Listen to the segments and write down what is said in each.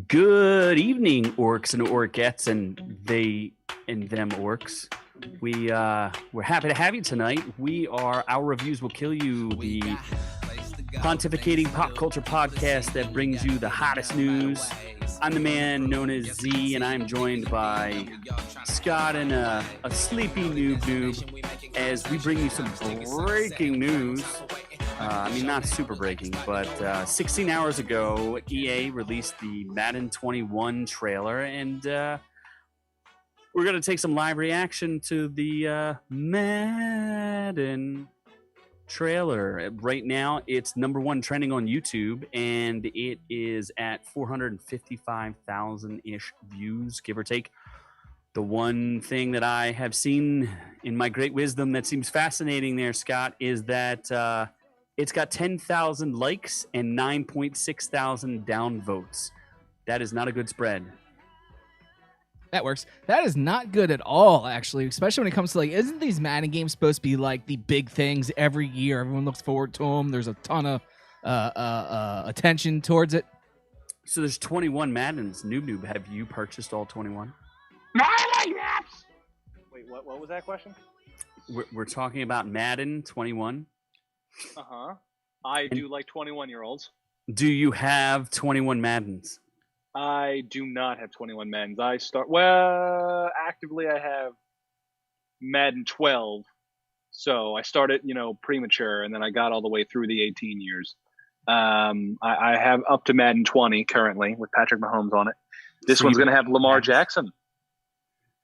Good evening, orcs and orkettes, and they and them orcs. We're happy to have you tonight. We are Our Reviews Will Kill You, the pontificating pop culture podcast that brings you the hottest news. I'm the man known as Z, and I'm joined by Scott and a sleepy noob as we bring you some breaking news. Not super breaking, but 16 hours ago, EA released the Madden 21 trailer, and we're going to take some live reaction to the Madden trailer. Right now, it's #1 trending on YouTube, and it is at 455,000-ish views, give or take. The one thing that I have seen in my great wisdom that seems fascinating there, Scott, is that it's got 10,000 likes and 9.6 thousand downvotes. That is not a good spread. That works. That is not good at all, actually, especially when it comes to, isn't these Madden games supposed to be, the big things every year? Everyone looks forward to them. There's a ton of attention towards it. So there's 21 Maddens. Noob, have you purchased all 21? Wait, what was that question? We're talking about Madden 21. Uh-huh. I do like 21-year-olds. Do you have 21 Maddens? I do not have 21 Maddens. Actively I have Madden 12. So I started, premature, and then I got all the way through the 18 years. I have up to Madden 20 currently with Patrick Mahomes on it. This one's going to have Lamar Jackson.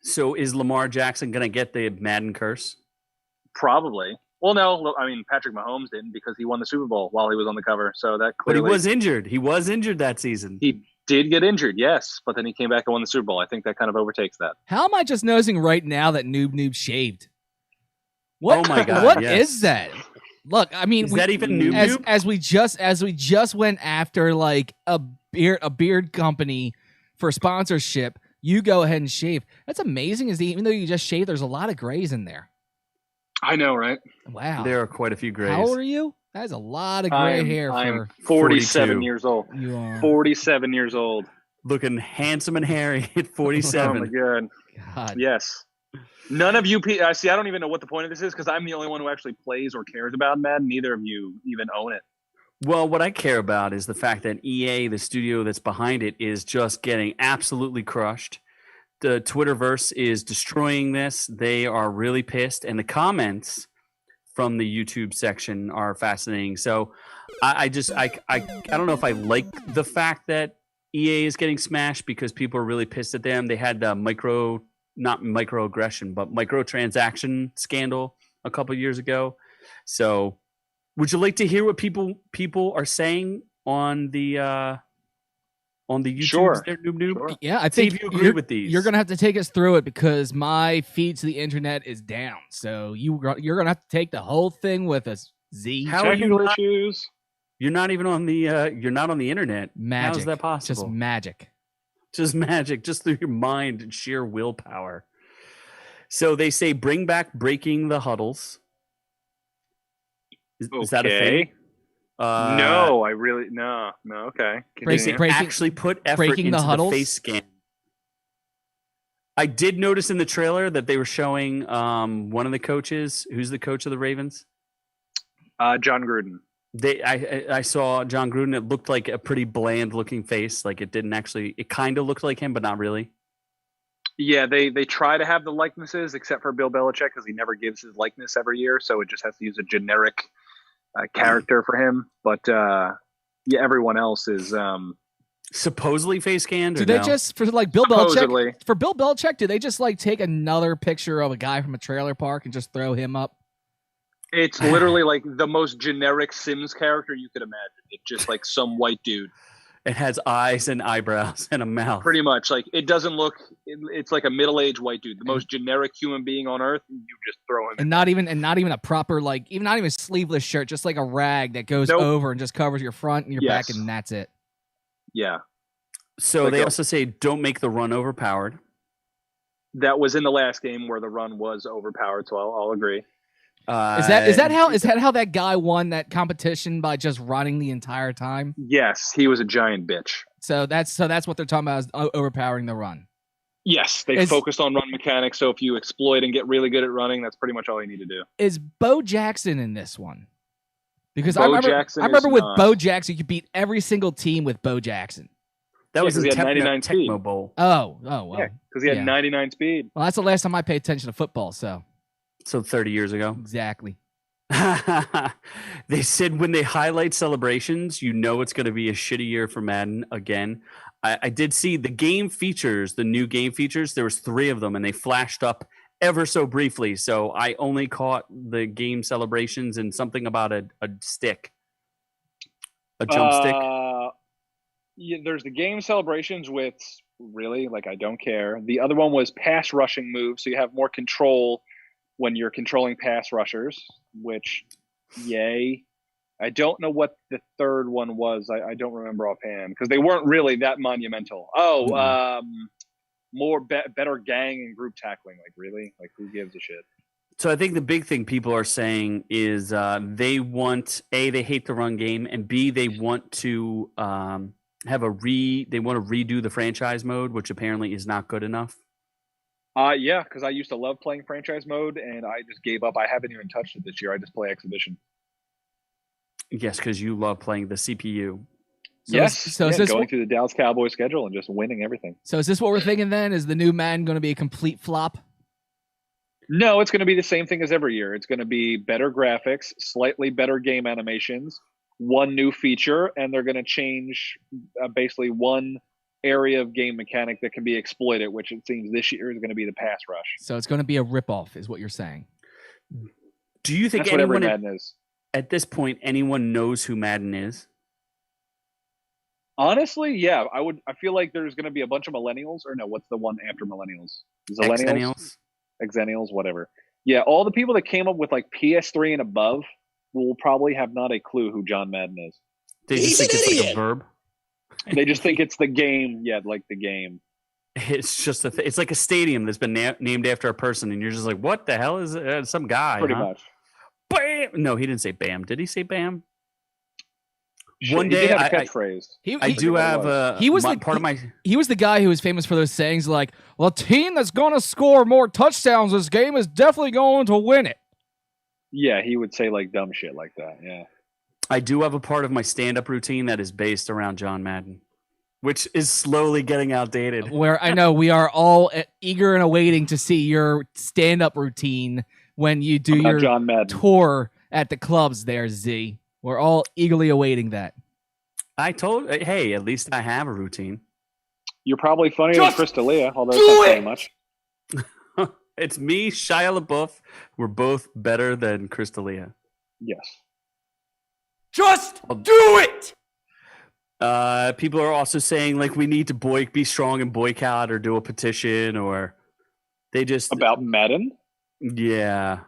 So is Lamar Jackson going to get the Madden curse? Probably. Well, no, Patrick Mahomes didn't because he won the Super Bowl while he was on the cover. So that clearly. But he was injured. He was injured that season. He did get injured, yes, but then he came back and won the Super Bowl. I think that kind of overtakes that. How am I just noticing right now that Noob shaved? What? Oh my God! What is that? Look, is that even Noob? As we just went after a beard company for sponsorship, you go ahead and shave. That's amazing. Even though you just shaved, there's a lot of grays in there. I know, right? Wow. There are quite a few grays. How old are you? That is a lot of gray hair. I'm 47 42. years old. You are 47 years old. Looking handsome and hairy at 47. Oh, my God. Yes. None of you, I don't even know what the point of this is because I'm the only one who actually plays or cares about Madden. Neither of you even own it. Well, what I care about is the fact that EA, the studio that's behind it, is just getting absolutely crushed. The Twitterverse is destroying this. They are really pissed, and the comments from the YouTube section are fascinating. So I don't know if I like the fact that EA is getting smashed because people are really pissed at them. They had the microtransaction scandal a couple of years ago. So would you like to hear what people are saying on the YouTube? Sure. There, Noob? Sure. Yeah, I think you agree with these. You're going to have to take us through it because my feed to the internet is down. So you're going to have to take the whole thing with us, Z. How are you Technical not, issues? You're not even on the you're not on the internet. Magic. How is that possible? Just magic. Just magic, just through your mind and sheer willpower. So they say bring back breaking the huddles. Is that a thing? No, okay. Actually put effort into the face scan. I did notice in the trailer that they were showing one of the coaches. Who's the coach of the Ravens? John Gruden. I saw John Gruden. It looked like a pretty bland looking face. It kind of looked like him, but not really. Yeah, they try to have the likenesses except for Bill Belichick because he never gives his likeness every year. So it just has to use a generic character for him, but everyone else is supposedly face scanned. Do they just for Bill supposedly. Belichick? For Bill Belichick, do they just take another picture of a guy from a trailer park and just throw him up? It's literally the most generic Sims character you could imagine. It's just some white dude. It has eyes and eyebrows and a mouth. Pretty much, it doesn't look. It's like a middle-aged white dude, the most generic human being on earth. You just throw him, and not even a proper not even sleeveless shirt, just like a rag that goes over and just covers your front and your back, and that's it. Yeah. So they also say don't make the run overpowered. That was in the last game where the run was overpowered, so I'll agree. Is that how that guy won that competition by just running the entire time? Yes, he was a giant bitch. So that's what they're talking about is overpowering the run. Yes, they focused on run mechanics. So if you exploit and get really good at running, that's pretty much all you need to do. Is Bo Jackson in this one? Because Bo I remember with not. Bo Jackson, you could beat every single team with Bo Jackson. That was in he had 99 speed. Tecmo Bowl. Oh, well. Yeah, because he had 99 speed. Well, that's the last time I paid attention to football, so 30 years ago. Exactly. They said when they highlight celebrations, you know it's going to be a shitty year for Madden again. I did see the game features, the new game features. There was 3 of them, and they flashed up ever so briefly. So I only caught the game celebrations and something about a stick, a jump stick. Yeah, there's the game celebrations with really I don't care. The other one was pass rushing moves, so you have more control when you're controlling pass rushers, which yay. I don't know what the third one was. I don't remember offhand because they weren't really that monumental. More better gang and group tackling. Really? Who gives a shit? So I think the big thing people are saying is they want they hate the run game, and B, they want to they want to redo the franchise mode, which apparently is not good enough. Yeah, because I used to love playing franchise mode, and I just gave up. I haven't even touched it this year. I just play exhibition. Yes, because you love playing the CPU. So is this going through the Dallas Cowboys schedule and just winning everything. So is this what we're thinking then? Is the new Madden going to be a complete flop? No, it's going to be the same thing as every year. It's going to be better graphics, slightly better game animations, one new feature, and they're going to change basically one area of game mechanic that can be exploited, which it seems this year is going to be the pass rush. So it's going to be a ripoff, is what you're saying. Do you think that's what every Madden is? At this point, anyone knows who Madden is? Honestly, yeah. I feel like there's going to be a bunch of millennials, or no, what's the one after millennials? Xennials, whatever. Yeah, all the people that came up with PS3 and above will probably have not a clue who John Madden is. They just think it's like a verb. They just think it's the game. Yeah, like the game. It's just it's like a stadium that's been named after a person, and you're just like, what the hell is it? Some guy? Pretty much. Bam! No, he didn't say Bam. Did he say Bam? One day, I catchphrase. I do have he was the guy who was famous for those sayings like, "The team that's going to score more touchdowns this game is definitely going to win it." Yeah, he would say dumb shit like that. Yeah. I do have a part of my stand-up routine that is based around John Madden, which is slowly getting outdated. Where I know we are all eager and awaiting to see your stand-up routine when you do your John Madden tour at the clubs there, Z. We're all eagerly awaiting that. Hey, at least I have a routine. You're probably funnier than Chris D'Elia, although it's not saying much. It's me, Shia LaBeouf. We're both better than Chris D'Elia. Yes. Just do it! People are also saying we need to be strong and boycott or do a petition, or they just about Madden. Yeah,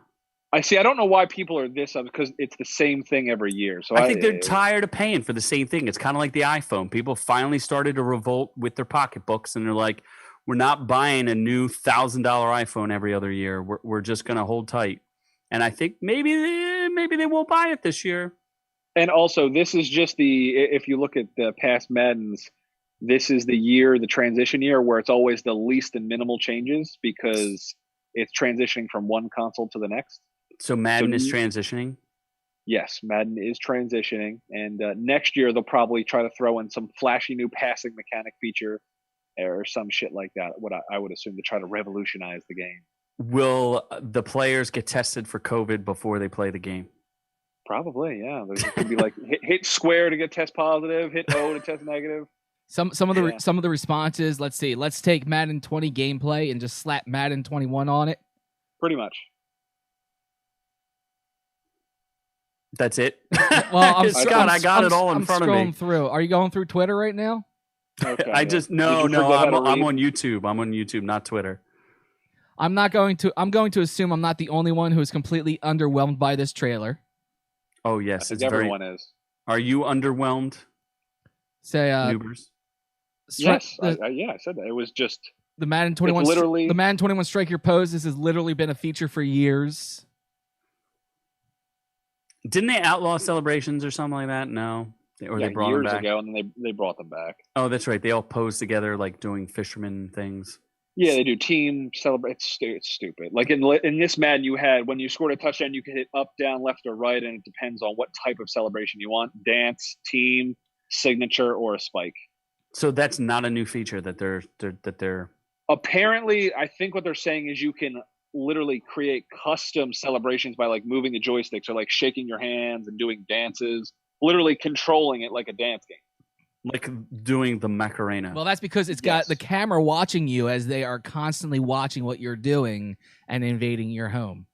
I don't know why people are this up because it's the same thing every year. So I think they're tired of paying for the same thing. It's kind of like the iPhone. People finally started to revolt with their pocketbooks, and they're like, "We're not buying a new $1,000 iPhone every other year. We're just going to hold tight." And I think maybe they won't buy it this year. And also, this is just if you look at the past Maddens, this is the transition year where it's always the least and minimal changes because it's transitioning from one console to the next. So Madden is transitioning? Yes, Madden is transitioning. And next year, they'll probably try to throw in some flashy new passing mechanic feature or some shit like that, what I would assume, to try to revolutionize the game. Will the players get tested for COVID before they play the game? Probably, yeah. There's going to be hit square to get test positive, hit O to test negative. Some of the responses. Let's see. Let's take Madden 20 gameplay and just slap Madden 21 on it. Pretty much. That's it. Well, Scott, I got it all in front of me. I'm scrolling through. Are you going through Twitter right now? Okay, I'm on YouTube. I'm on YouTube, not Twitter. I'm going to assume I'm not the only one who is completely underwhelmed by this trailer. Oh yes, everyone is. Are you underwhelmed? Say, Noobers? Yes, I said that. It was just the Madden 21. The Madden 21 Strike Your Pose. This has literally been a feature for years. Didn't they outlaw celebrations or something like that? No. Or they brought them years back ago, and then they brought them back. Oh, that's right. They all pose together like doing fisherman things. Yeah, they do team celebrate. It's stupid. Like in this Madden, you had when you scored a touchdown, you could hit up, down, left, or right, and it depends on what type of celebration you want: dance, team, signature, or a spike. So that's not a new feature that they're. Apparently, I think what they're saying is you can literally create custom celebrations by like moving the joysticks or like shaking your hands and doing dances, literally controlling it like a dance game. Like doing the Macarena. Well, that's because it's got the camera watching you as they are constantly watching what you're doing and invading your home.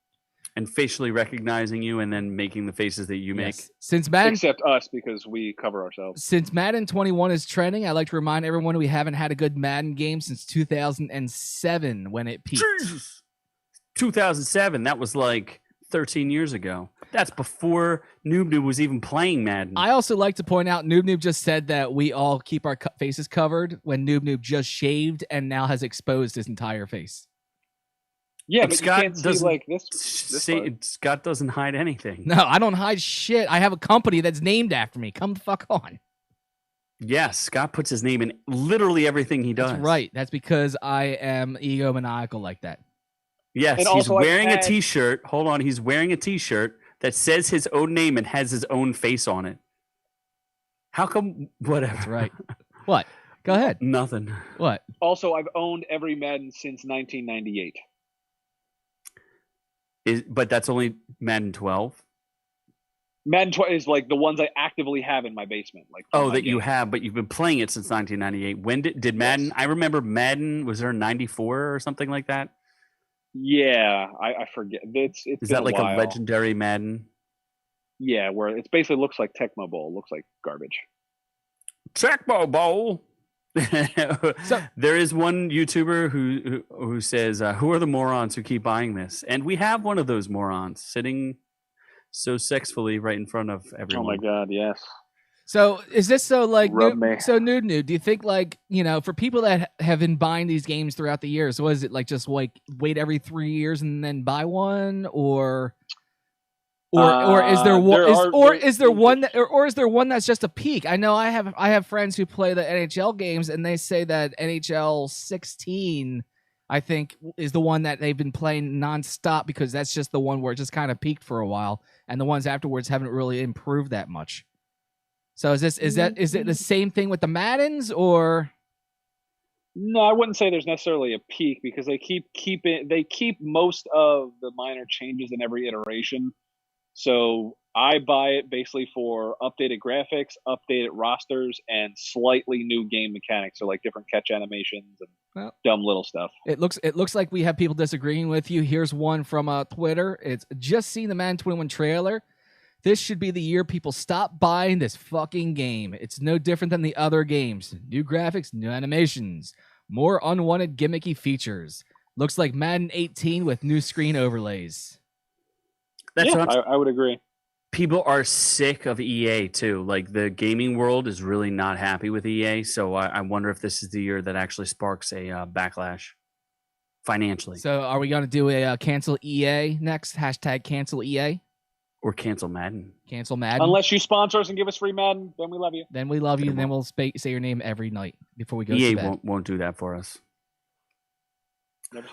And facially recognizing you and then making the faces that you make. Since Madden, except us because we cover ourselves. Since Madden 21 is trending, I'd like to remind everyone we haven't had a good Madden game since 2007 when it peaked. Jesus. 2007, that was like 13 years ago. That's before Noob Noob was even playing Madden. I also like to point out Noob Noob just said that we all keep our faces covered when Noob Noob just shaved and now has exposed his entire face. Yeah, but but Scott you can't see like this Scott doesn't hide anything. No, I don't hide shit. I have a company that's named after me. Come the fuck on. Yes, Scott puts his name in literally everything he does. That's right. That's because I am egomaniacal like that. Yes, And he's also wearing a t-shirt. Hold on, he's wearing a t-shirt that says his own name and has his own face on it. How come? Whatever. That's right. What? Go ahead. Nothing. What? Also, I've owned every Madden since 1998. But that's only Madden 12? Madden 12 is like the ones I actively have in my basement. Like you have, but you've been playing it since 1998. When did Madden? Yes. I remember Madden. Was there 94 or something like that? Yeah, I forget. Is that like a legendary Madden? Yeah, where it basically looks like Tecmo Bowl. Looks like garbage. Tecmo Bowl. So, there is one YouTuber who says, "Who are the morons who keep buying this?" And we have one of those morons sitting so sexfully right in front of everyone. Oh my God, yes. So is this so like Noob? Do you think like, you know, for people that have been buying these games throughout the years, was it like just like wait every 3 years and then buy one, or is there one is there one that's just a peak? I know I have friends who play the NHL games and they say that NHL 16 I think is the one that they've been playing nonstop because that's just the one where it just kind of peaked for a while, and the ones afterwards haven't really improved that much. So is it the same thing with the Maddens, or? No, I wouldn't say there's necessarily a peak because they keep most of the minor changes in every iteration. So I buy it basically for updated graphics, updated rosters, and slightly new game mechanics. So like different catch animations and dumb little stuff. It looks like we have people disagreeing with you. Here's one from Twitter. It's just seen the Madden 21 trailer. This should be the year people stop buying this fucking game. It's no different than the other games. New graphics, new animations, more unwanted gimmicky features. Looks like Madden 18 with new screen overlays. I would agree. People are sick of EA too. Like the gaming world is really not happy with EA. So I wonder if this is the year that actually sparks a backlash financially. So are we going to do a cancel EA next? Hashtag cancel EA? Or cancel Madden. Cancel Madden. Unless you sponsor us and give us free Madden, then we love you. Then we love you, and then we'll say your name every night before we go EA to bed. won't do that for us.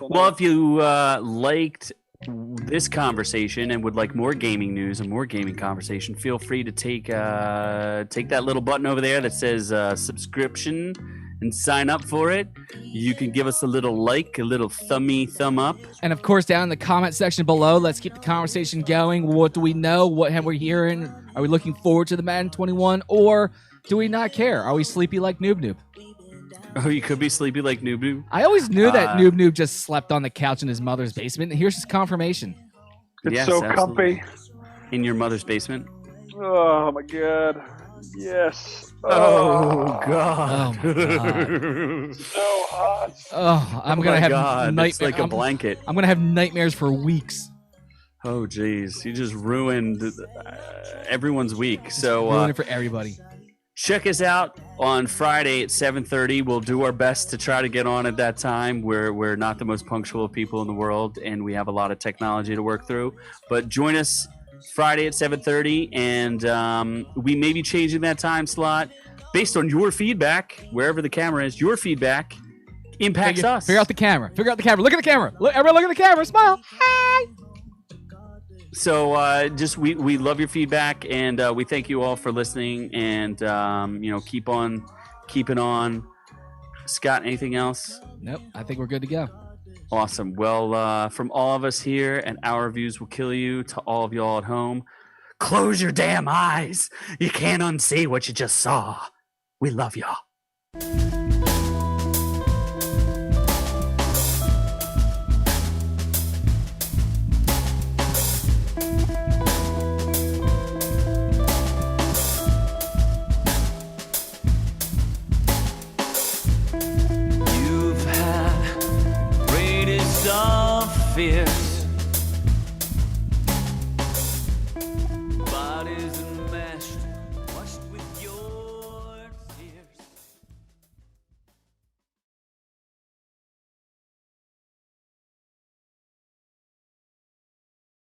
Well, if you liked this conversation and would like more gaming news and more gaming conversation, feel free to take that little button over there that says subscription and sign up for it. You can give us a little like, a little thumb up. And of course, down in the comment section below, let's keep the conversation going. What do we know? What have we hearing? Are we looking forward to the Madden 21, or do we not care? Are we sleepy like Noob Noob? Oh, you could be sleepy like Noob Noob. I always knew that Noob Noob just slept on the couch in his mother's basement. And here's his confirmation. It's so absolutely. comfy. In your mother's basement? Oh my God. Yes. Oh God. Oh my God. So hot. Oh, I'm gonna have nightmares. It's like a blanket. I'm gonna have nightmares for weeks. Oh geez, you just ruined everyone's week. So ruined it for everybody. Check us out on Friday at 7:30. We'll do our best to try to get on at that time. We're not the most punctual people in the world, and we have a lot of technology to work through. But join us Friday at 7:30, and we may be changing that time slot based on your feedback. Wherever the camera is, your feedback impacts us. Figure out the camera. Look at the camera. Everyone look at the camera. Smile. Hi. So just we love your feedback, and we thank you all for listening, and keep on keeping on. Scott, anything else? Nope, I think we're good to go. Awesome. Well, from all of us here at Our Reviews Will Kill You to all of y'all at home, close your damn eyes. You can't unsee what you just saw. We love y'all. Fears